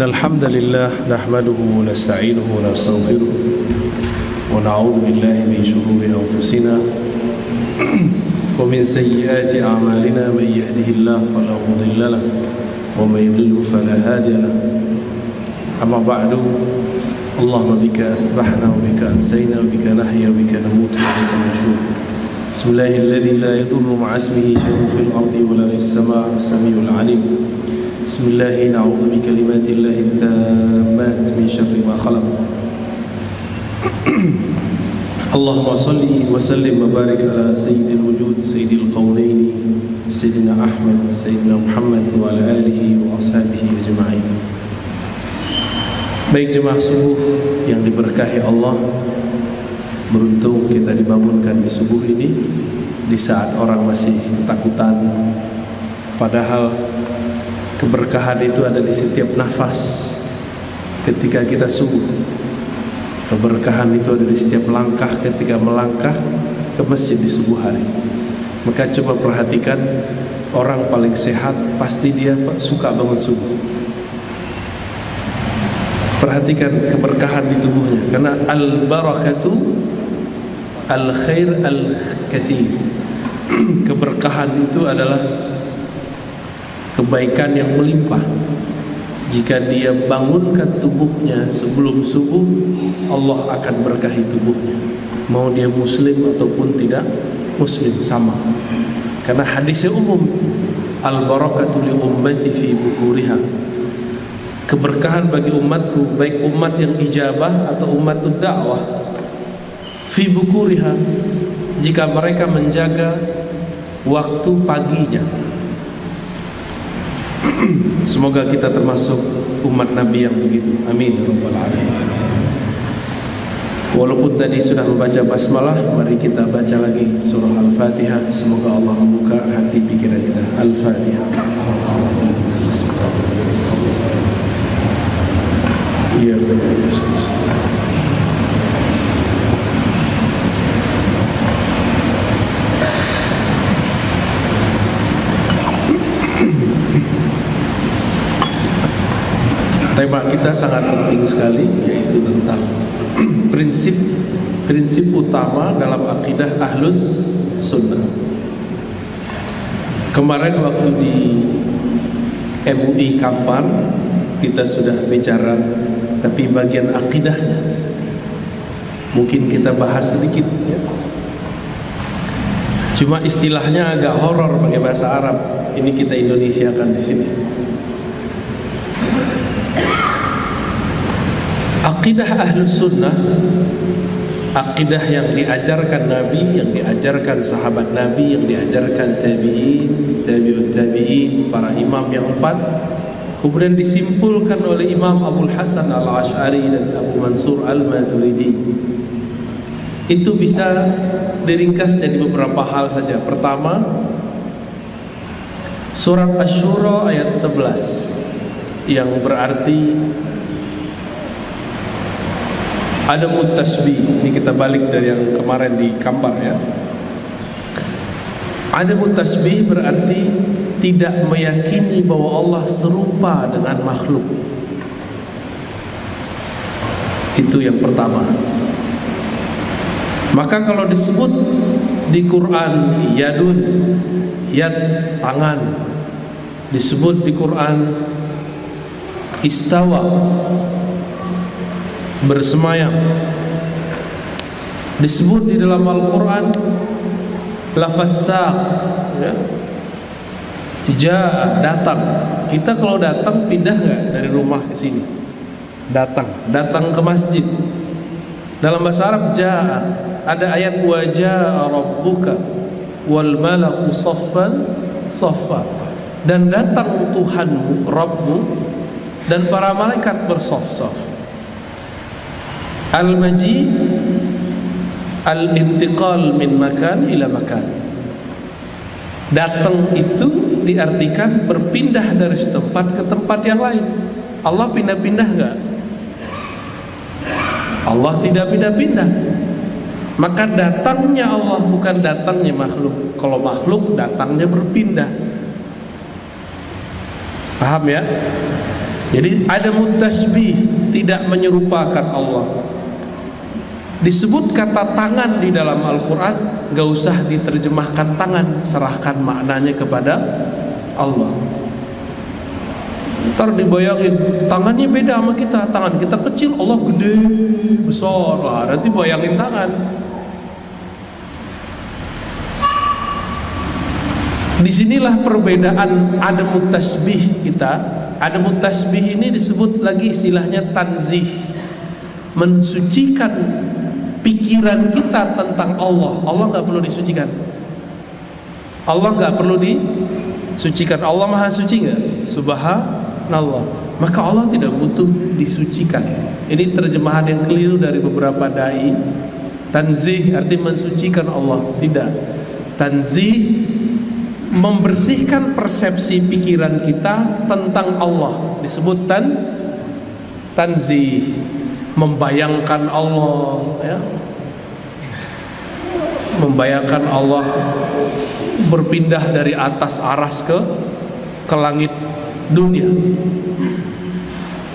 إن الحمد لله نحمده ونستعينه ونستغفره ونعوذ بالله من شرور أنفسنا ومن سيئات أعمالنا من يهده الله فلا مضل له ومن يضلل فلا هادي له أما بعد اللهم بك أصبحنا وبك أمسينا وبك نحيا وبك نموت وبك النشور بسم الله الذي لا يضر مع اسمه شيء في الأرض ولا في السماء السميع العليم بسم الله نعوذ بكلمات الله التامات من شر ما خلق اللهم صل وسلم وبارك على سيد الوجود سيد القولين سيدنا أحمد سيدنا محمد وعلى آله وأصحابه أجمعين. Baik jemaah subuh yang diberkahi Allah, beruntung kita dibangunkan di subuh ini di saat orang masih ketakutan, padahal keberkahan itu ada di setiap nafas ketika kita subuh. Keberkahan itu ada di setiap langkah ketika melangkah ke masjid di subuh hari. Maka coba perhatikan, orang paling sehat pasti dia suka bangun subuh. Perhatikan keberkahan di tubuhnya, karena al-barakatu al-khair al-kathir. Keberkahan itu adalah kebaikan yang melimpah. Jika dia bangunkan tubuhnya sebelum subuh, Allah akan berkahi tubuhnya, mau dia muslim ataupun tidak muslim, sama. Karena hadisnya umum, al-barakatu li ummati fi bukuriha. Keberkahan bagi umatku, baik umat yang ijabah atau umat dakwah, fi bukuriha, jika mereka menjaga waktu paginya. Semoga kita termasuk umat Nabi yang begitu. Amin ya rabbal alamin. Walaupun tadi sudah membaca basmalah, mari kita baca lagi surah Al-Fatihah. Semoga Allah membuka hati pikiran kita. Al-Fatihah. Iya benar. Tema kita sangat penting sekali, yaitu tentang prinsip utama dalam akidah Ahlus Sunnah. Kemarin waktu di MUI Kampar kita sudah bicara, tapi bagian akidahnya mungkin kita bahas sedikit ya. Cuma istilahnya agak horor pakai bahasa Arab. Ini kita Indonesiakan di sini. Akidah Ahlus Sunnah, akidah yang diajarkan Nabi, yang diajarkan sahabat Nabi, yang diajarkan tabi'in, tabi'ut tabi'in, para imam yang 4, kemudian disimpulkan oleh Imam Abul Hasan Al-Ash'ari dan Abu Mansur Al-Maturidi. Itu bisa diringkas jadi beberapa hal saja. Pertama, surat Asy-Syura ayat 11 yang berarti ada mutasbih. Ini kita balik dari yang kemarin di Kampar ya. Ada mutasbih berarti tidak meyakini bahwa Allah serupa dengan makhluk. Itu yang pertama. Maka kalau disebut di Quran yadun, yad tangan, disebut di Quran istawa, bersemayam, disebut di dalam Al-Quran lafaz saq ya, jaa, datang. Kita kalau datang pindah nggak dari rumah ke sini? Datang ke masjid. Dalam bahasa Arab jaa, ada ayat wa jaa rabbuka wal malaku saffan saffa, dan datang Tuhanmu, Rabbmu, dan para malaikat bersaf-saf. Al-maji al-intiqal min makan ila makan. Datang itu diartikan berpindah dari tempat ke tempat yang lain. Allah pindah-pindah enggak? Allah tidak pindah-pindah. Maka datangnya Allah bukan datangnya makhluk. Kalau makhluk datangnya berpindah. Paham ya? Jadi ada tasbih, tidak menyerupakan Allah. Disebut kata tangan di dalam Al-Quran, gak usah diterjemahkan tangan, serahkan maknanya kepada Allah. Ntar dibayangin tangannya beda sama kita, tangan kita kecil, Allah gede besar. Lah, nanti bayangin tangan. Disinilah perbedaan adamu tasbih kita. Adamu tasbih ini disebut lagi istilahnya tanzih, mensucikan pikiran kita tentang Allah. Allah nggak perlu disucikan. Allah nggak perlu disucikan. Allah maha suci nggak? Subhanallah. Maka Allah tidak butuh disucikan. Ini terjemahan yang keliru dari beberapa dai. Tanzih artinya mensucikan Allah. Tidak. Tanzih membersihkan persepsi pikiran kita tentang Allah. Disebut tanzih, membayangkan Allah, ya. Membayangkan Allah berpindah dari atas aras ke langit dunia.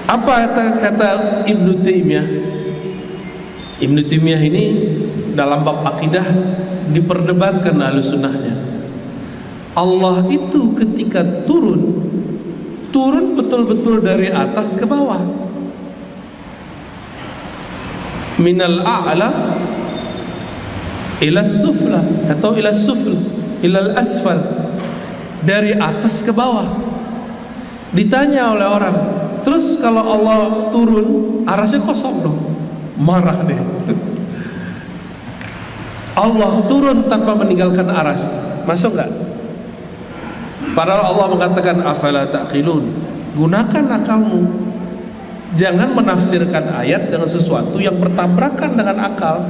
Apa kata Ibnu Taimiyah? Ibnu Taimiyah ini dalam bab akidah diperdebatkan Ahlussunnahnya. Allah itu ketika turun betul-betul dari atas ke bawah. Minal a'la ila sufla atau ila sufl ila asfal, dari atas ke bawah. Ditanya oleh orang, terus kalau Allah turun arasnya kosong dong? Marah deh. Allah turun tanpa meninggalkan aras, masuk nggak? Padahal Allah mengatakan afala taqilun, gunakan akalmu. Jangan menafsirkan ayat dengan sesuatu yang bertabrakan dengan akal.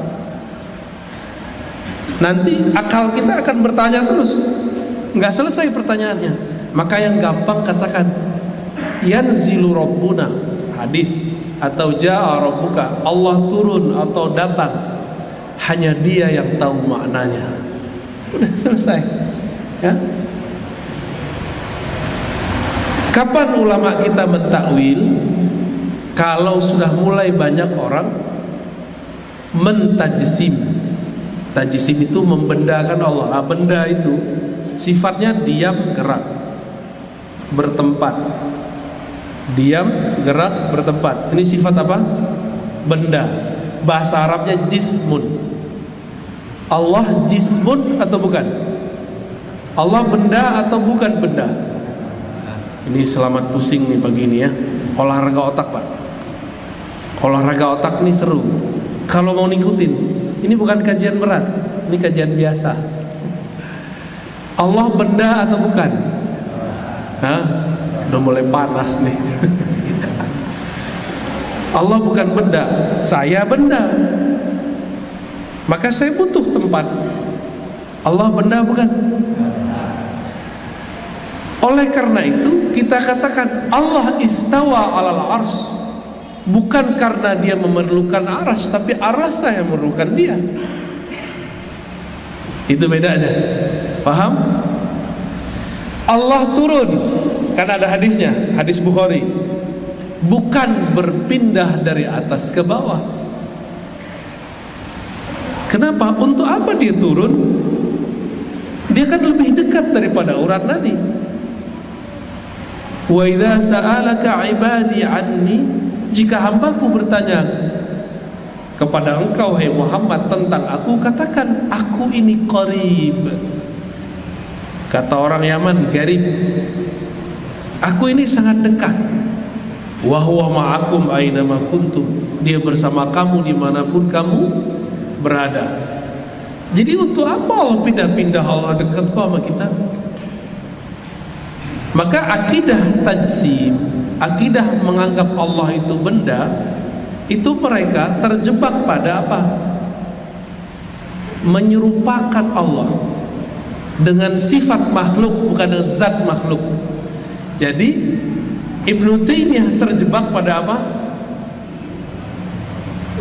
Nanti akal kita akan bertanya terus, nggak selesai pertanyaannya. Maka yang gampang katakan yanzilu rabbuna, hadis, atau jaa rabbuka, Allah turun atau datang. Hanya Dia yang tahu maknanya. Udah selesai, ya. Kapan ulama kita mentakwil? Kalau sudah mulai banyak orang mentajsim. Tajsim itu membendakan Allah. Benda itu sifatnya diam, gerak, bertempat. Diam, gerak, bertempat. Ini sifat apa? Benda. Bahasa Arabnya jismun. Allah jismun atau bukan? Allah benda atau bukan benda? Ini selamat pusing nih pagi ini, ya. Olahraga otak, Pak. Olahraga otak ini seru. Kalau mau ngikutin, ini bukan kajian berat, ini kajian biasa. Allah benda atau bukan? Hah? Udah mulai panas nih. Allah bukan benda, saya benda. Maka saya butuh tempat. Allah benda bukan? Oleh karena itu kita katakan Allah istawa alal ars, bukan karena Dia memerlukan aras, tapi aras yang memerlukan Dia. Itu bedanya. Paham? Allah turun, kan ada hadisnya, hadis Bukhari, bukan berpindah dari atas ke bawah. Kenapa? Untuk apa Dia turun? Dia kan lebih dekat daripada urat nadi. Wa idza sa'alaka 'ibadi 'anni, jika hambaku bertanya kepada engkau hai Muhammad tentang aku, katakan aku ini qarib. Kata orang Yaman, garib. Aku ini sangat dekat. Wa huwa ma'akum aina ma kuntum, Dia bersama kamu dimanapun kamu berada. Jadi untuk apa Allah pindah-pindah? Allah dekat kok sama kita. Maka akidah tajsim, akidah menganggap Allah itu benda, itu mereka terjebak pada apa? Menyerupakan Allah dengan sifat makhluk, bukan dengan zat makhluk. Jadi Ibnu Taimiyah terjebak pada apa?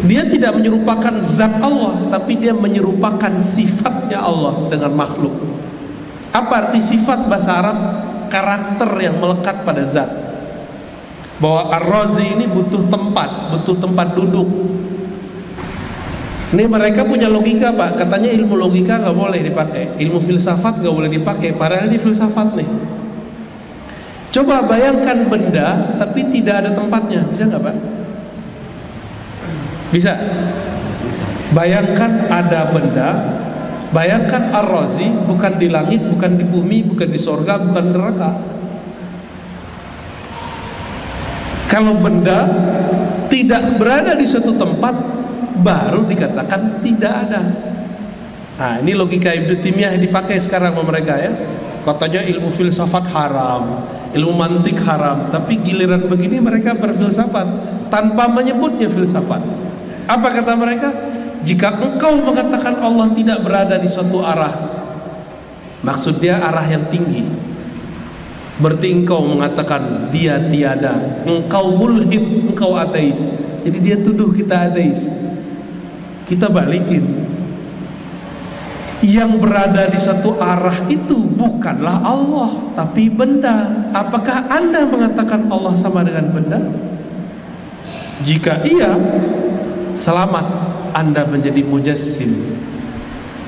Dia tidak menyerupakan zat Allah, tapi dia menyerupakan sifatnya Allah dengan makhluk. Apa arti sifat bahasa Arab? Karakter yang melekat pada zat. bahwa Ar-Razi ini butuh tempat duduk. Ini mereka punya logika, Pak. Katanya ilmu logika gak boleh dipakai, ilmu filsafat gak boleh dipakai. Padahal ini filsafat nih. Coba bayangkan benda tapi tidak ada tempatnya, bisa gak, Pak? Bisa. Bayangkan ada benda, bayangkan Ar-Razi bukan di langit, bukan di bumi, bukan di sorga, bukan di neraka. Kalau benda tidak berada di suatu tempat, baru dikatakan tidak ada. Nah, ini logika Ibnu Taimiyah yang dipakai sekarang sama mereka ya. Katanya ilmu filsafat haram, ilmu mantik haram, tapi giliran begini mereka berfilsafat tanpa menyebutnya filsafat. Apa kata mereka? Jika engkau mengatakan Allah tidak berada di suatu arah, maksudnya arah yang tinggi, berarti engkau mengatakan dia tiada, engkau mulhid, engkau ateis. Jadi dia tuduh kita ateis. Kita balikin, yang berada di satu arah itu bukanlah Allah, tapi benda. Apakah Anda mengatakan Allah sama dengan benda? Jika iya, selamat, Anda menjadi mujassim,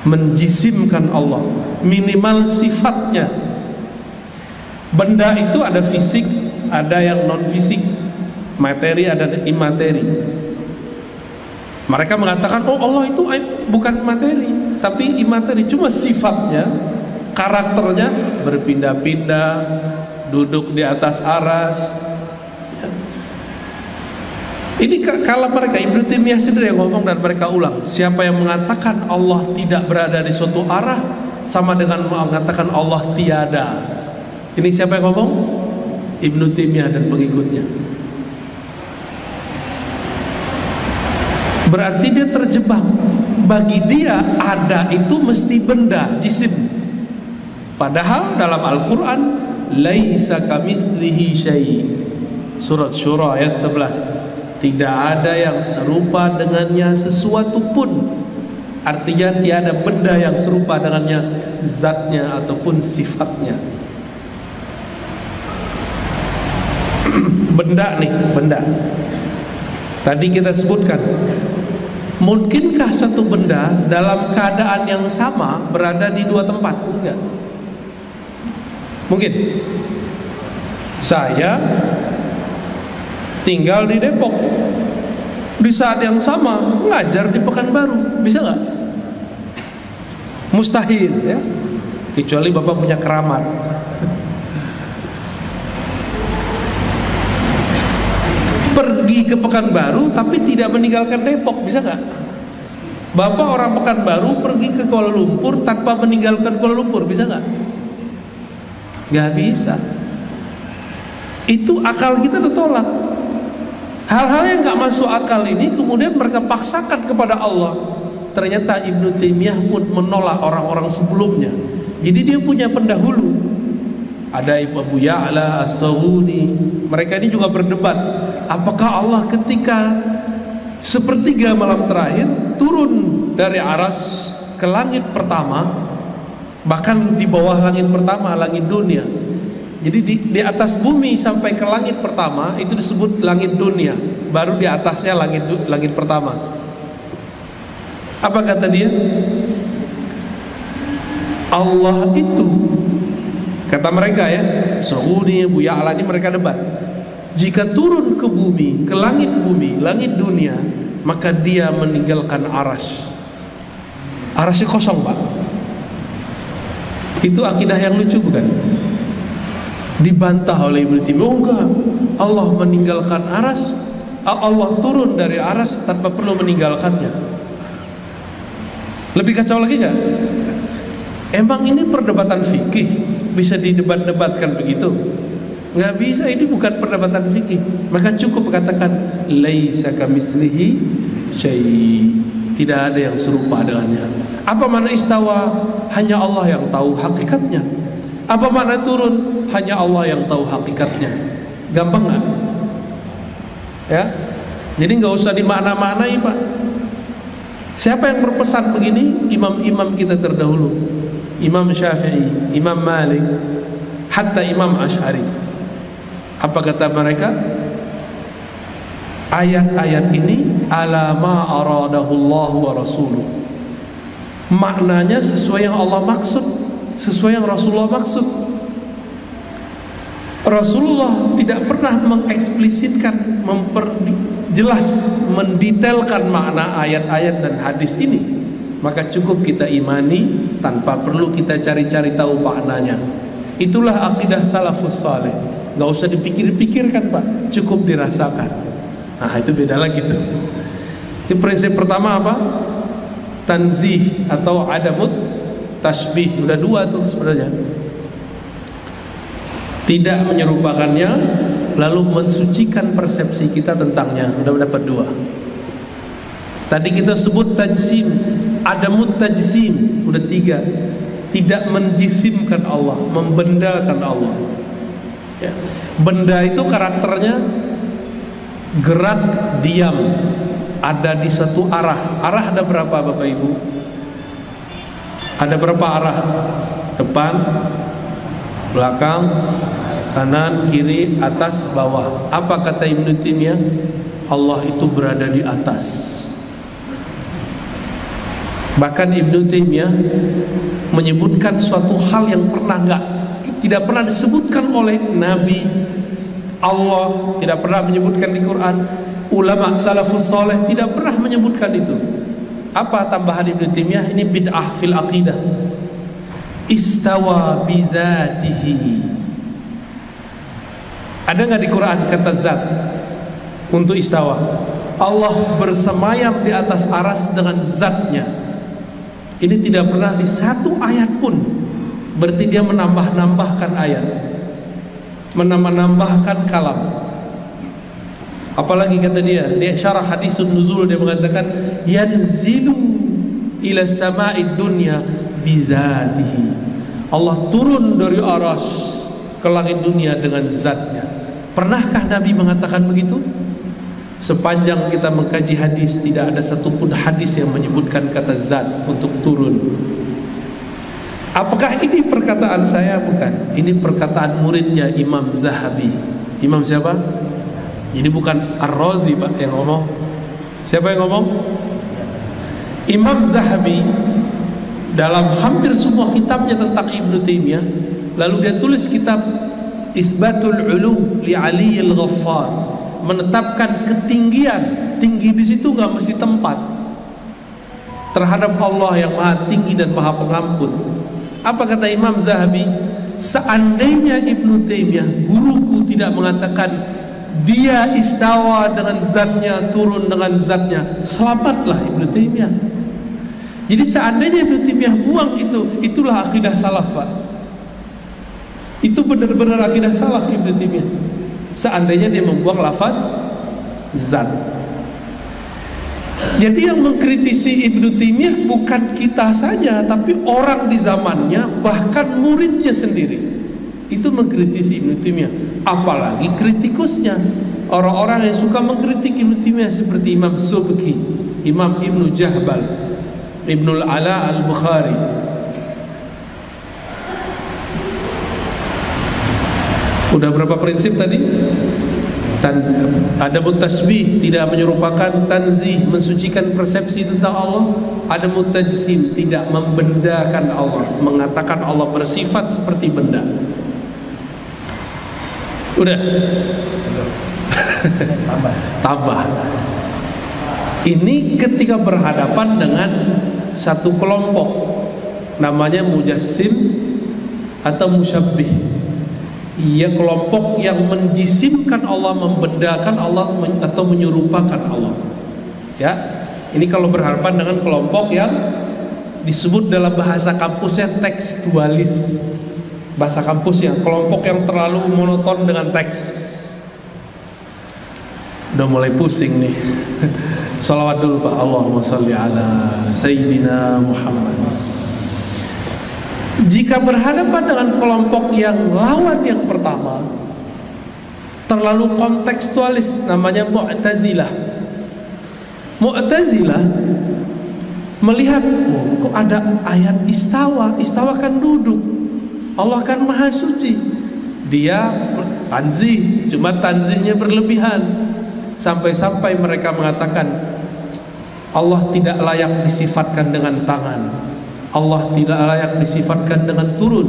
menjisimkan Allah, minimal sifatnya. Benda itu ada fisik, ada yang non fisik, materi, ada imateri. Mereka mengatakan, oh Allah itu bukan materi, tapi imateri. Cuma sifatnya, karakternya berpindah-pindah, duduk di atas aras ya. Ini kalau mereka, Ibnu Taimiyah sendiri yang ngomong dan mereka ulang, siapa yang mengatakan Allah tidak berada di suatu arah sama dengan mengatakan Allah tiada. Ini siapa yang ngomong? Ibnu Taimiyah dan pengikutnya. Berarti dia terjebak. Bagi dia ada itu mesti benda, jisim. Padahal dalam Al-Quran, laisa kamitslihi syai'. Surat Syura ayat 11. Tidak ada yang serupa dengannya sesuatu pun. Artinya tiada benda yang serupa dengannya, zatnya ataupun sifatnya. Benda nih, benda. Tadi kita sebutkan, mungkinkah satu benda dalam keadaan yang sama berada di dua tempat? Enggak. Mungkin. Saya tinggal di Depok, di saat yang sama ngajar di Pekanbaru, bisa nggak? Mustahil ya, kecuali Bapak punya keramat. Pergi ke Pekanbaru tapi tidak meninggalkan Depok, bisa nggak? Bapak orang Pekanbaru pergi ke Kuala Lumpur tanpa meninggalkan Kuala Lumpur, bisa nggak? Nggak bisa. Itu akal kita ditolak. Hal-hal yang nggak masuk akal ini kemudian mereka paksakan kepada Allah. Ternyata Ibnu Taimiyah pun menolak orang-orang sebelumnya. Jadi dia punya pendahulu. Ada Abu Ya'la As-Saghuni. Mereka ini juga berdebat, apakah Allah ketika sepertiga malam terakhir turun dari aras ke langit pertama, bahkan di bawah langit pertama, langit dunia. Jadi di atas bumi sampai ke langit pertama itu disebut langit dunia, baru di atasnya langit pertama. Apa kata dia? Allah itu, kata mereka ya, Saghuni, Abu Ya'la ini mereka debat. Jika turun ke bumi, ke langit bumi, langit dunia, maka dia meninggalkan aras. Arasnya kosong, Pak. Itu akidah yang lucu bukan? Dibantah oleh Ibnu Taimiyah. Oh enggak, Allah meninggalkan aras, Allah turun dari aras tanpa perlu meninggalkannya. Lebih kacau lagi enggak? Emang ini perdebatan fikih bisa didebat-debatkan begitu? Nggak bisa, ini bukan perdebatan fikih. Maka cukup katakan laisa kamitslihi syai'. Tidak ada yang serupa dengannya. Apa makna istawa? Hanya Allah yang tahu hakikatnya. Apa makna turun? Hanya Allah yang tahu hakikatnya. Gampang nggak? Ya. Jadi nggak usah dimakna-maknai, Pak. Siapa yang berpesan begini? Imam-imam kita terdahulu. Imam Syafi'i, Imam Malik, hatta Imam Asy'ari. Apa kata mereka? ayat-ayat ini ala ma aradahu Allah wa rasuluh. Maknanya sesuai yang Allah maksud, sesuai yang Rasulullah maksud. Rasulullah tidak pernah mengeksplisitkan, memperjelas, mendetailkan makna ayat-ayat dan hadis ini. Maka cukup kita imani tanpa perlu kita cari-cari tahu maknanya. Itulah akidah salafus saleh. Gak usah dipikir-pikirkan Pak, cukup dirasakan. Nah itu beda lagi tuh. Ini prinsip pertama apa? Tanzih atau adamut tasbih. Udah dua tuh sebenarnya. Tidak menyerupakannya, lalu mensucikan persepsi kita tentangnya. Udah dapat dua. Tadi kita sebut tajsim, adamut tajsim. Udah tiga. Tidak menjisimkan Allah, membendakan Allah. Ya. Benda itu karakternya gerak, diam, ada di satu arah. Arah ada berapa Bapak Ibu? Ada berapa arah? Depan, belakang, kanan, kiri, atas, bawah. Apa kata Ibnu Taimiyah? Allah itu berada di atas. Bahkan Ibnu Taimiyah menyebutkan suatu hal yang tidak pernah disebutkan oleh Nabi, Allah tidak pernah menyebutkan di Quran, ulama salafus saleh tidak pernah menyebutkan itu. Apa tambahan Ibnu Taimiyah? Ini bid'ah fil aqidah. Istawa bidzatihi. Ada nggak di Quran kata zat untuk istawa? Allah bersemayam di atas aras dengan zatnya. Ini tidak pernah di satu ayat pun. Berarti dia menambah-nambahkan ayat, menambah-nambahkan kalam. Apalagi kata dia syarah hadisun nuzul, dia mengatakan yanzilu ila sama'id dunya bizatihi. Allah turun dari aras ke langit dunia dengan zatnya. Pernahkah Nabi mengatakan begitu? Sepanjang kita mengkaji hadis, tidak ada satupun hadis yang menyebutkan kata zat untuk turun. Apakah ini perkataan saya? Bukan. Ini perkataan muridnya Imam Zahabi. Imam siapa? Ini bukan Ar-Razi Pak yang ngomong. Siapa yang ngomong? Imam Zahabi dalam hampir semua kitabnya tentang Ibnu Taimiyah. Lalu dia tulis kitab Isbatul Ulu li Ali al-Ghaffar, menetapkan ketinggian. Tinggi di situ nggak mesti tempat, terhadap Allah yang maha tinggi dan maha pengampun. Apa kata Imam Zahabi? Seandainya Ibnu Taimiyah, guruku, tidak mengatakan dia istawa dengan zatnya, turun dengan zatnya, selamatlah Ibnu Taimiyah. Jadi seandainya Ibnu Taimiyah buang itu, itulah akidah salaf Pak. Itu benar-benar akidah salaf Ibnu Taimiyah. Seandainya dia membuang lafaz zat. Jadi yang mengkritisi Ibnu Taimiyah bukan kita saja, tapi orang di zamannya, bahkan muridnya sendiri. Itu mengkritisi Ibnu Taimiyah. Apalagi kritikusnya, orang-orang yang suka mengkritik Ibnu Taimiyah seperti Imam Subki, Imam Ibnu Jahbal, Ibnul Ala al-Bukhari. Udah berapa prinsip tadi? Adamut tasbih, tidak menyerupakan. Tanzih, mensucikan persepsi tentang Allah. Adamut tajsim, tidak membendakan Allah, mengatakan Allah bersifat seperti benda. Udah. Tambah. Ini ketika berhadapan dengan satu kelompok, namanya mujassim atau musyabbih. Ia kelompok yang menjisimkan Allah, membedakan Allah, atau menyerupakan Allah. Ya, ini kalau berhadapan dengan kelompok yang disebut dalam bahasa kampusnya tekstualis. Bahasa kampusnya, kelompok yang terlalu monoton dengan teks. Udah mulai pusing nih. Salawat dulu Pak. Allahumma salli ala Sayyidina Muhammad. Jika berhadapan dengan kelompok yang lawan yang pertama, terlalu kontekstualis, namanya Mu'tazilah. Mu'tazilah melihat, kok ada ayat istawa, istawa kan duduk, Allah kan maha suci. Dia tanzih, cuma tanzihnya berlebihan. Sampai-sampai mereka mengatakan Allah tidak layak disifatkan dengan tangan, Allah tidak layak disifatkan dengan turun,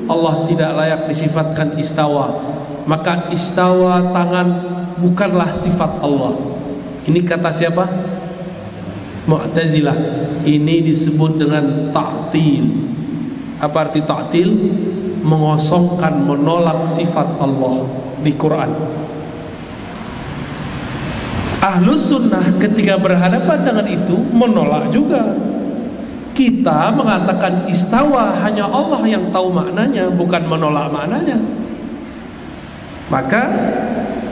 Allah tidak layak disifatkan istawa. Maka istawa tangan bukanlah sifat Allah. Ini kata siapa? Mu'tazilah. Ini disebut dengan ta'til. Apa arti ta'til? Mengosongkan, menolak sifat Allah di Quran. Ahlus sunnah ketika berhadapan dengan itu menolak juga. Kita mengatakan istawa hanya Allah yang tahu maknanya, bukan menolak maknanya. Maka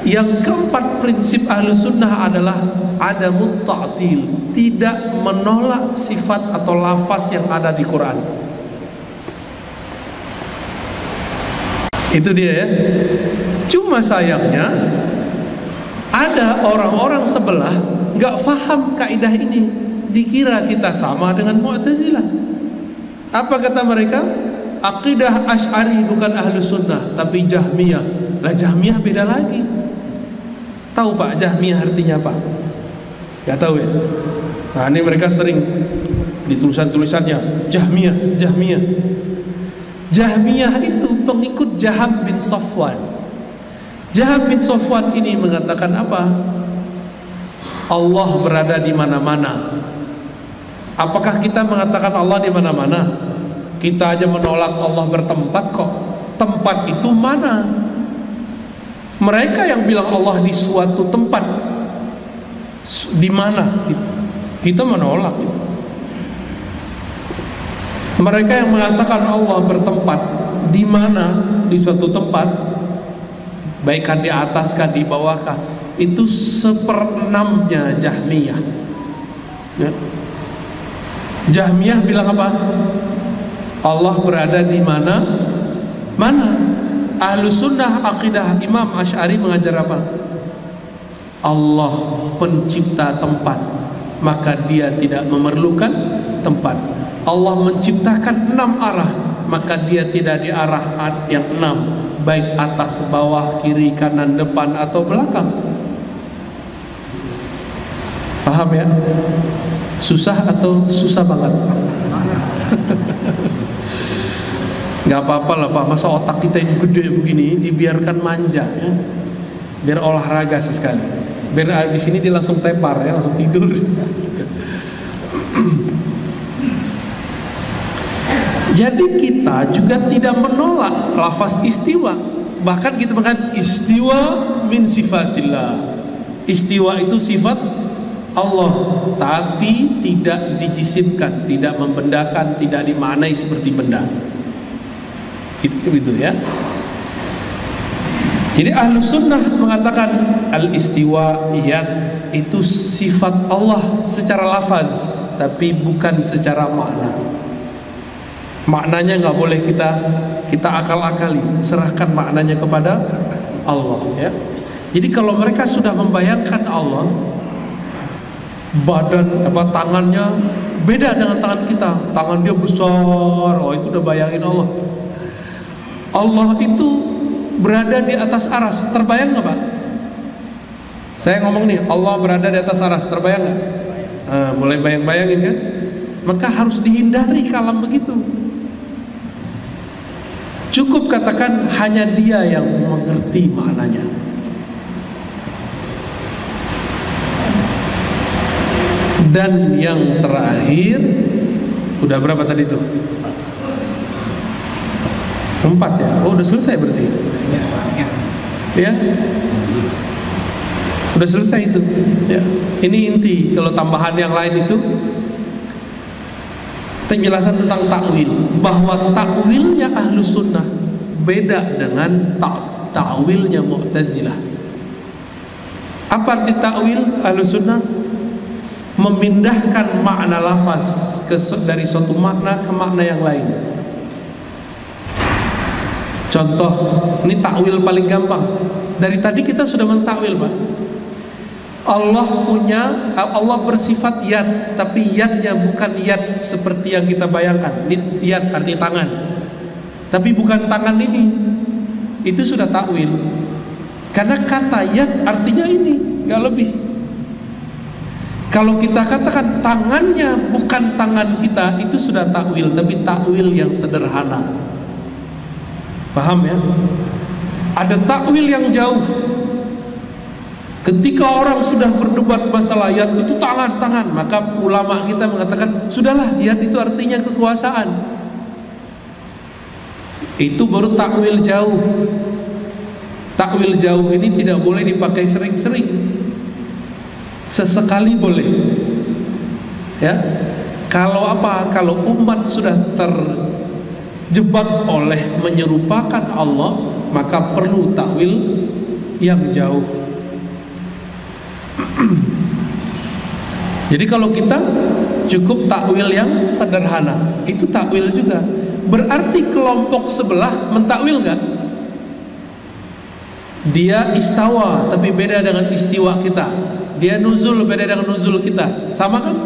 yang keempat prinsip ahlus sunnah adalah adamut ta'til, tidak menolak sifat atau lafaz yang ada di Quran. Itu dia ya. Cuma sayangnya ada orang-orang sebelah nggak faham kaidah ini, dikira kita sama dengan Mu'tazilah. Apa kata mereka? Aqidah Asy'ari bukan Ahlus Sunnah, tapi Jahmiyah. Lah Jahmiyah beda lagi. Tahu Pak Jahmiyah artinya apa? Gak tahu ya. Nah ini mereka sering di tulisan-tulisannya Jahmiyah, Jahmiyah. Jahmiyah itu pengikut Jaham bin Safwan. Jaham bin Safwan ini mengatakan apa? Allah berada di mana-mana. Apakah kita mengatakan Allah di mana-mana? Kita aja menolak Allah bertempat kok. Tempat itu mana? Mereka yang bilang Allah di suatu tempat, di mana? Kita menolak itu. Mereka yang mengatakan Allah bertempat di mana, di suatu tempat, baikkan di atas kah, di bawah kah, itu 1/6-nya Jahmiyah ya. Jahmiyah bilang apa? Allah berada di mana? Mana? Ahlus sunnah akidah Imam Asy'ari mengajar apa? Allah pencipta tempat, maka dia tidak memerlukan tempat. Allah menciptakan 6 arah, maka dia tidak di arah yang 6, baik atas, bawah, kiri, kanan, depan atau belakang. Paham ya? Susah atau susah banget? Gak apa-apa lah Pak, masa otak kita yang gede begini dibiarkan manja ya? Biar olahraga sekali. Biar di sini dia langsung tepar ya, langsung tidur. Jadi kita juga tidak menolak lafaz istiwa. Bahkan kita mengatakan istiwa min sifatillah. Istiwa itu sifat Allah, tapi tidak dijisimkan, tidak membendakan, tidak dimaknai seperti benda. Itu ya. Jadi Ahlus Sunnah mengatakan al-istiwa'iyat itu sifat Allah secara lafaz, tapi bukan secara makna. Maknanya nggak boleh kita akal-akali, serahkan maknanya kepada Allah ya. Jadi kalau mereka sudah membayangkan Allah, badan tangannya beda dengan tangan kita, tangan dia besar, oh itu udah bayangin Allah. Allah itu berada di atas aras, terbayang nggak Pak? Saya ngomong nih, Allah berada di atas aras, terbayang nggak? Mulai bayang-bayangin kan? Maka harus dihindari kalam begitu. Cukup katakan hanya dia yang mengerti maknanya. Dan yang terakhir, udah berapa tadi tuh? 4 ya? Oh udah selesai berarti? Ya? Udah selesai itu ya. Ini inti. Kalau tambahan yang lain itu penjelasan tentang takwil, bahwa takwilnya Ahlus Sunnah beda dengan takwilnya Mu'tazilah. Apa arti takwil Ahlus Sunnah? Memindahkan makna lafaz dari suatu makna ke makna yang lain. Contoh, ini takwil paling gampang. Dari tadi kita sudah mentakwil Pak. Allah bersifat yad, tapi yadnya bukan yad seperti yang kita bayangkan. Yad arti tangan, tapi bukan tangan ini. Itu sudah takwil. Karena kata yad artinya ini. nggak lebih. Kalau kita katakan tangannya bukan tangan kita, itu sudah takwil, tapi takwil yang sederhana. Paham ya? Ada takwil yang jauh. Ketika orang sudah berdebat masalah yad itu tangan, maka ulama kita mengatakan sudahlah, yad itu artinya kekuasaan. Itu baru takwil jauh. Takwil jauh ini tidak boleh dipakai sering-sering. Sesekali boleh. Ya. Kalau apa? Kalau umat sudah terjebak oleh menyerupakan Allah, maka perlu takwil yang jauh. Jadi kalau kita cukup takwil yang sederhana, itu takwil juga. Berarti kelompok sebelah mentakwil enggak? Dia istawa tapi beda dengan istiwa kita. Dia nuzul beda dengan nuzul kita. Sama kan?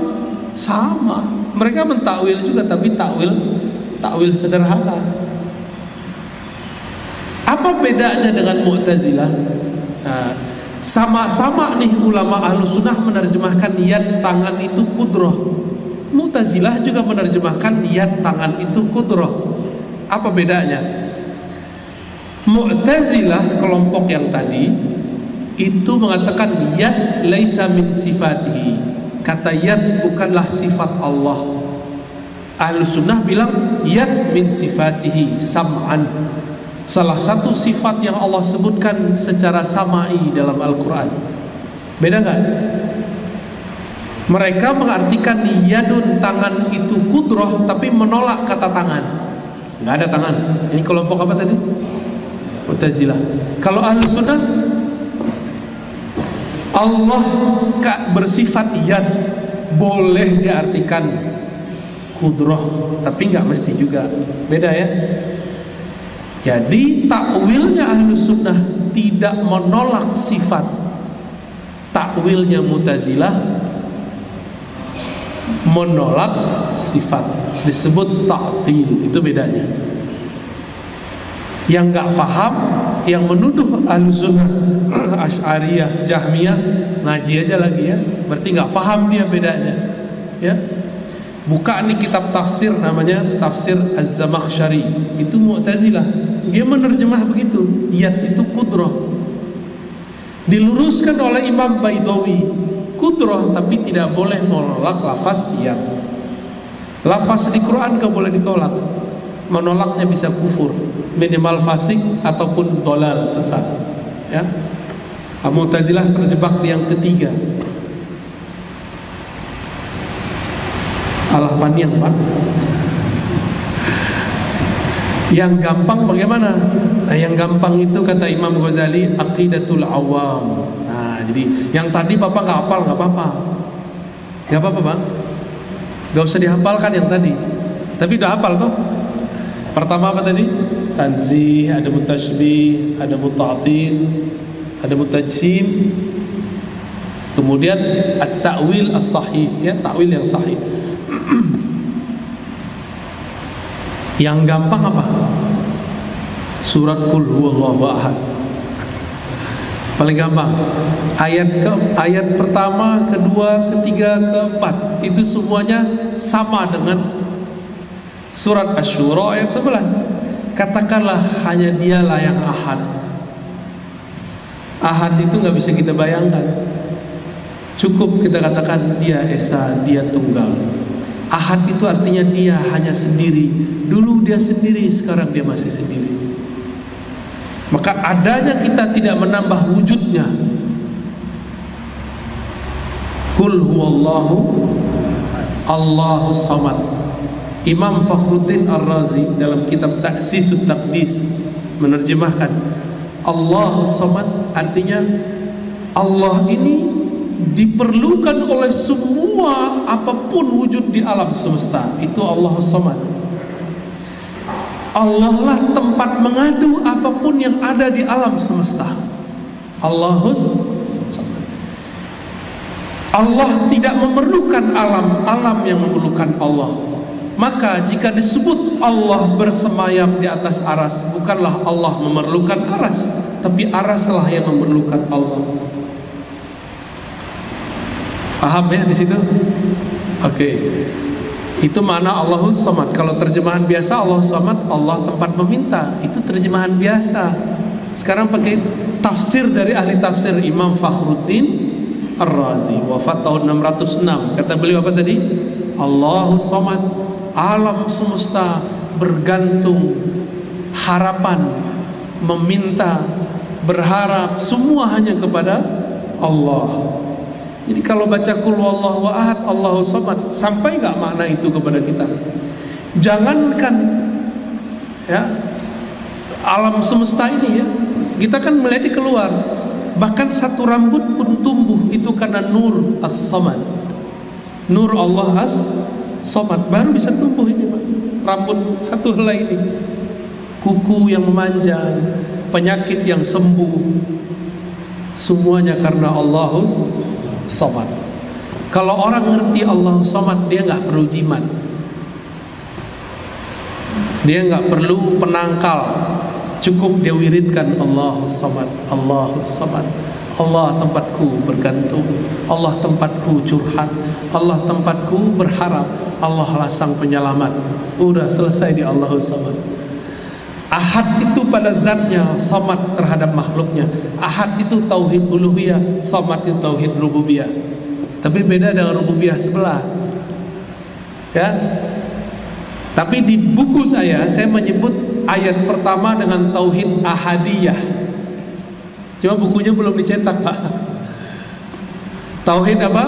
Sama. Mereka mentakwil juga, tapi takwil sederhana. Apa bedanya dengan Mu'tazilah? Nah, sama-sama nih ulama Ahlus Sunnah menerjemahkan yad tangan itu kudrah. Mu'tazilah juga menerjemahkan yad tangan itu kudrah. Apa bedanya? Mu'tazilah kelompok yang tadi itu mengatakan yad laisa min sifatihi. Kata yad bukanlah sifat Allah. Ahlus Sunnah bilang yad min sifatihi sam'an. Salah satu sifat yang Allah sebutkan secara samai dalam Al-Quran. Beda gak? Mereka mengartikan yadun tangan itu kudroh, tapi menolak kata tangan. Gak ada tangan. Ini kelompok apa tadi? Mu'tazilah. Kalau Ahlus Sunnah, Allah bersifat yad, boleh diartikan kudroh, tapi nggak mesti juga. Beda ya. Jadi takwilnya Ahlus Sunnah tidak menolak sifat. Takwilnya Mu'tazilah menolak sifat, disebut ta'til. Itu bedanya. Yang nggak faham, yang menuduh Ahlus Sunnah Asy'ariyah, Jahmiyah, ngaji aja lagi ya. Berarti nggak paham dia bedanya. Ya, buka nih kitab tafsir namanya Tafsir Az-Zamakhsyari. Itu Mu'tazilah. Dia menerjemah begitu. Yad itu kudrah. Diluruskan oleh Imam Baidawi. Kudrah, tapi tidak boleh menolak lafaz yad. Lafaz di Quran nggak boleh ditolak. Menolaknya bisa kufur, minimal fasik ataupun dolal, sesat. Ya, Mu'tazilah terjebak di yang ketiga. Alah panian Pak. Yang gampang bagaimana? Nah, yang gampang itu kata Imam Ghazali aqidatul awam. Nah, jadi yang tadi Bapak nggak hafal nggak apa-apa. Nggak apa-apa Bang. Nggak usah dihafalkan yang tadi. Tapi udah hafal toh? Pertama apa tadi? Tanzih, ada mutashbih, ada muta'til, ada mutajsim. Kemudian at-ta'wil as-sahih, ya, ta'wil yang sahih. Yang gampang apa? Surat Qul huwallahu ahad. Paling gampang. Ayat pertama, kedua, ketiga, keempat, itu semuanya sama dengan Surat Asy-Syura ayat 11. Katakanlah hanya dialah yang ahad. Ahad itu gak bisa kita bayangkan. Cukup kita katakan dia esa, dia tunggal. Ahad itu artinya dia hanya sendiri. Dulu dia sendiri, sekarang dia masih sendiri. Maka adanya kita tidak menambah wujudnya. Qul huwallahu Allahus samad. Imam Fakhruddin Ar-Razi dalam kitab Ta'sisut Taqdis menerjemahkan Allahus samad artinya Allah ini diperlukan oleh semua apapun wujud di alam semesta. Itu Allahus samad. Allah lah tempat mengadu apapun yang ada di alam semesta. Allahus samad. Allah tidak memerlukan alam, alam yang memerlukan Allah. Maka jika disebut Allah bersemayam di atas aras, bukanlah Allah memerlukan aras, tapi araslah yang memerlukan Allah. Paham ya di situ? Oke. Itu makna Allahus Samad. Kalau terjemahan biasa Allahus Samad, Allah tempat meminta, itu terjemahan biasa. Sekarang pakai tafsir dari ahli tafsir Imam Fakhruddin Ar-Razi, wafat tahun 606. Kata beliau apa tadi? Allahus Samad, alam semesta bergantung, harapan, meminta, berharap, semua hanya kepada Allah. Jadi kalau baca Qul huwallahu ahad, Allahus Samad, sampai enggak makna itu kepada kita? Jangankan ya alam semesta ini ya, kita kan melihat di keluar, bahkan satu rambut pun tumbuh itu karena nur as-samad. Nur Allah as-samad baru bisa tumbuh ini, Pak. Rambut satu helai ini, kuku yang memanjang, penyakit yang sembuh, semuanya karena Allahus Samad. Kalau orang ngerti Allahus Samad, dia nggak perlu jimat, dia nggak perlu penangkal, cukup dia wiridkan Allahus Samad, Allahus Samad. Allah tempatku bergantung, Allah tempatku curhat, Allah tempatku berharap, Allah lah sang penyelamat. Udah selesai di Allahus Samad. Ahad itu pada zatnya, samad terhadap makhluknya. Ahad itu tauhid uluhiyah, samad itu tauhid rububiyah. Tapi beda dengan rububiyah sebelah. Ya. Tapi di buku saya menyebut ayat pertama dengan tauhid ahadiyah. Cuma bukunya belum dicetak, Pak. Tauhid apa?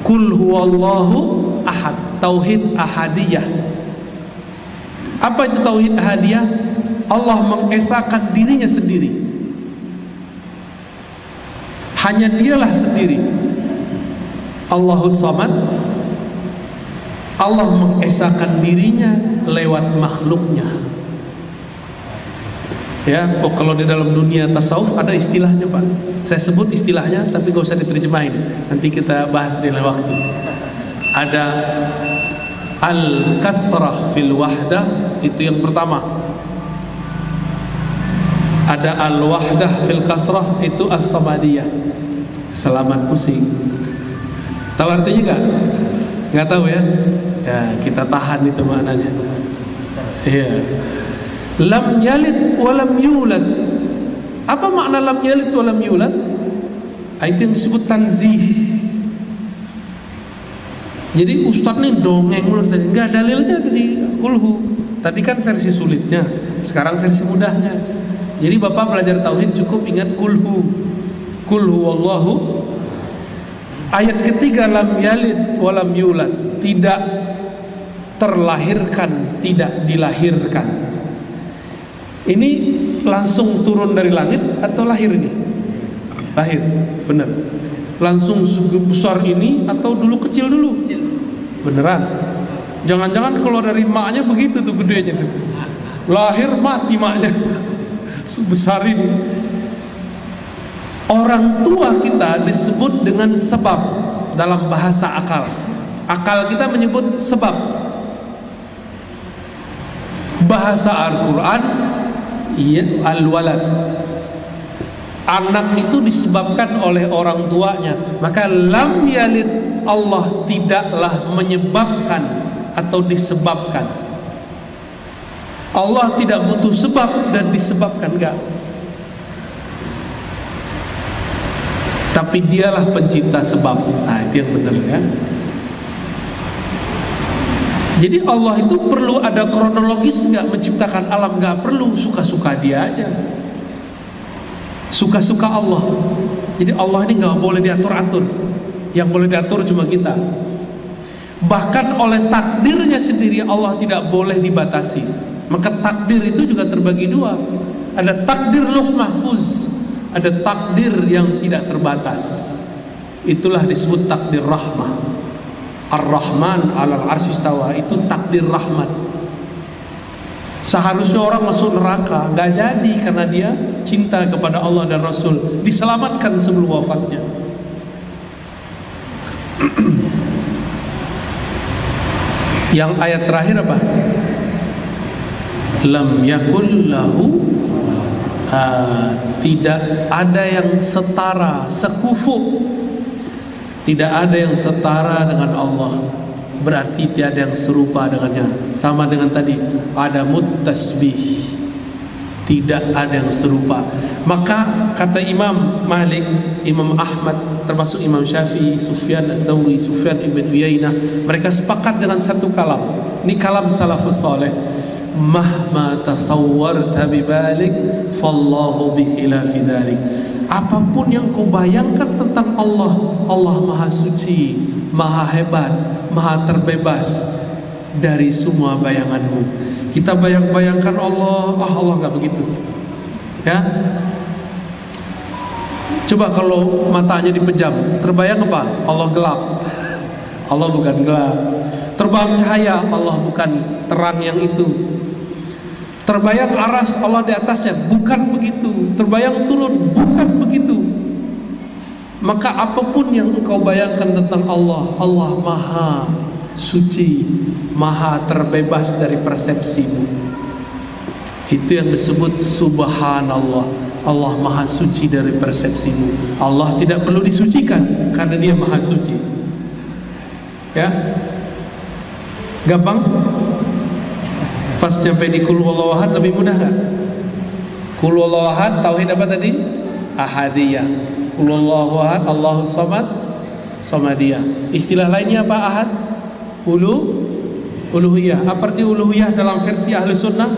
Qul huwallahu ahad, tauhid ahadiyah. Apa itu tauhid ahadiyah? Allah mengesahkan dirinya sendiri, hanya dialah sendiri. Allahus Samad, Allah mengesahkan dirinya lewat makhluknya. Ya, kalau di dalam dunia tasawuf ada istilahnya, Pak. Saya sebut istilahnya, tapi gak usah diterjemahin. Nanti kita bahas di lain waktu. Ada al-kasrah fil wahdah, itu yang pertama. Ada al-wahdah fil kasrah, itu as-samadiyah. Selamat pusing. Tahu artinya enggak? Enggak tahu ya? Ya, kita tahan itu maknanya. Iya. Lam yalid wa lam yulad. Apa makna lam yalid wa lam yulad? Itu yang disebut tanzih. Jadi Ustadz nih dongeng mulu tadi, enggak, dalilnya ada di kulhu. Tadi kan versi sulitnya, sekarang versi mudahnya. Jadi Bapak belajar tauhid cukup ingat kulhu. Kulhu wallahu. Ayat ketiga lam yalid wa lam yulad, tidak terlahirkan, tidak dilahirkan. Ini langsung turun dari langit atau lahir ini? Lahir, benar. Langsung sebesar ini atau dulu kecil dulu? Beneran. Jangan-jangan keluar dari maknya begitu tuh gedenya tuh. Lahir mati maknya. Sebesar ini. Orang tua kita disebut dengan sebab dalam bahasa akal. Akal kita menyebut sebab. Bahasa Al-Quran, ya, al-walad. Anak itu disebabkan oleh orang tuanya. Maka lam yalid, Allah tidaklah menyebabkan atau disebabkan. Allah tidak butuh sebab dan disebabkan, enggak. Tapi dialah pencipta sebab. Nah, itu yang benar ya. Jadi Allah itu perlu ada kronologis enggak menciptakan alam? Enggak perlu, suka-suka dia aja. Suka-suka Allah. Jadi Allah ini nggak boleh diatur-atur. Yang boleh diatur cuma kita. Bahkan oleh takdirnya sendiri Allah tidak boleh dibatasi. Maka takdir itu juga terbagi dua. Ada takdir lauh mahfuz, ada takdir yang tidak terbatas. Itulah disebut takdir rahmah. Ar-Rahman 'alal 'arsy istawa, itu takdir rahmat. Seharusnya orang masuk neraka, nggak jadi karena dia cinta kepada Allah dan Rasul, diselamatkan sebelum wafatnya. Yang ayat terakhir apa? Lam yakul lahu, tidak ada yang setara, sekufu Tidak ada yang setara dengan Allah, berarti tiada yang serupa dengannya. Sama dengan tadi, ada tasbih, tidak ada yang serupa. Maka kata Imam Malik, Imam Ahmad, termasuk Imam Syafi'i, Sufyan Ats-Tsauri, Sufyan ibn Uyainah, mereka sepakat dengan satu kalam. Ini kalam salafus saleh. Mahma tasawwarta bibalik fallahu bikhilafi dzalik. Apapun yang kau bayangkan tentang Allah, Allah maha suci, maha hebat, maha terbebas dari semua bayanganmu. Kita bayangkan Allah, Allah nggak begitu, ya. Coba kalau matanya dipejam, terbayang apa? Allah gelap. Allah bukan gelap. Terbang cahaya, Allah bukan terang yang itu. Terbayang aras, Allah di atasnya, bukan begitu. Terbayang turun, bukan begitu. Maka apapun yang engkau bayangkan tentang Allah, Allah maha suci, maha terbebas dari persepsimu. Itu yang disebut subhanallah. Allah maha suci dari persepsimu. Allah tidak perlu disucikan karena dia maha suci. Ya, gampang. Pas sampai di Qul huwallahu ahad lebih mudah gak? Qul huwallahu ahad, tauhid apa tadi? Ahadiyah. Qul huwallahu ahad, Allahus samad, samadiyah. Istilah lainnya apa ahad? Uluhiyah. Apa arti uluhiyah dalam versi ahli sunnah?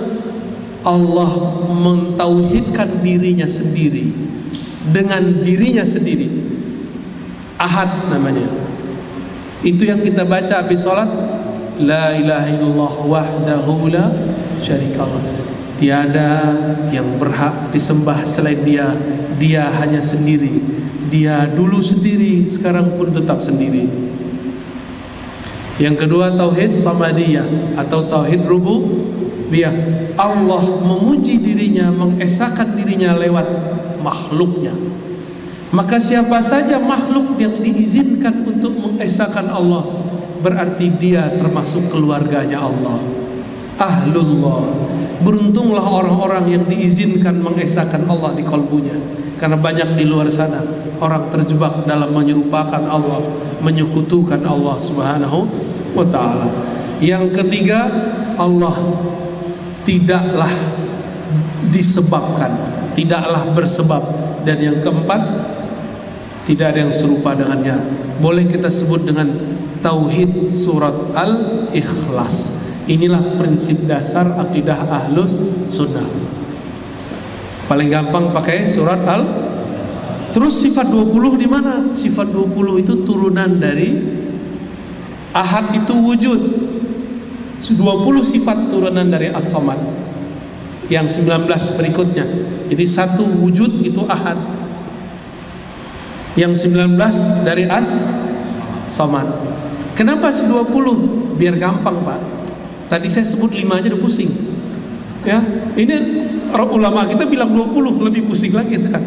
Allah mentauhidkan dirinya sendiri dengan dirinya sendiri. Ahad namanya. Itu yang kita baca habis sholat. La ilaha illallah wahdahu la syarikalah. Tiada yang berhak disembah selain dia. Dia hanya sendiri. Dia dulu sendiri, sekarang pun tetap sendiri. Yang kedua tauhid samadiyah atau tauhid rububiyah. Allah memuji dirinya, mengesahkan dirinya lewat makhluknya. Maka siapa saja makhluk yang diizinkan untuk mengesahkan Allah, berarti dia termasuk keluarganya Allah, ahlullah. Beruntunglah orang-orang yang diizinkan mengesahkan Allah di kalbunya. Karena banyak di luar sana orang terjebak dalam menyerupakan Allah, menyekutukan Allah subhanahu wa ta'ala. Yang ketiga, Allah tidaklah disebabkan, tidaklah bersebab. Dan yang keempat, tidak ada yang serupa dengannya. Boleh kita sebut dengan tauhid surat Al-Ikhlas. Inilah prinsip dasar akidah ahlus sunnah. Paling gampang pakai surat Al. Terus sifat 20 di mana? Sifat 20 itu turunan dari ahad, itu wujud. 20 sifat turunan dari as-samad. Yang 19 berikutnya. Jadi satu wujud itu ahad. Yang 19 dari as-samad. Kenapa 20? Biar gampang, Pak. Tadi saya sebut 5 aja udah pusing. Ya, ini ulama kita bilang 20, lebih pusing lagi kita.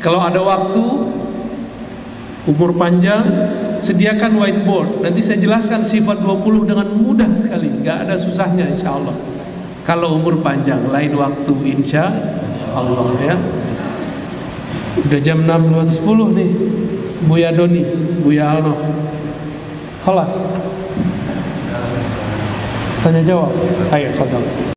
Kalau ada waktu, umur panjang, sediakan whiteboard. Nanti saya jelaskan sifat 20 dengan mudah sekali, nggak ada susahnya insya Allah. Kalau umur panjang, lain waktu insya Allah ya. Udah jam 6:10 nih. Buya Doni, Buya Alno. Khalas. Tanya jawab. Ayo, saudara.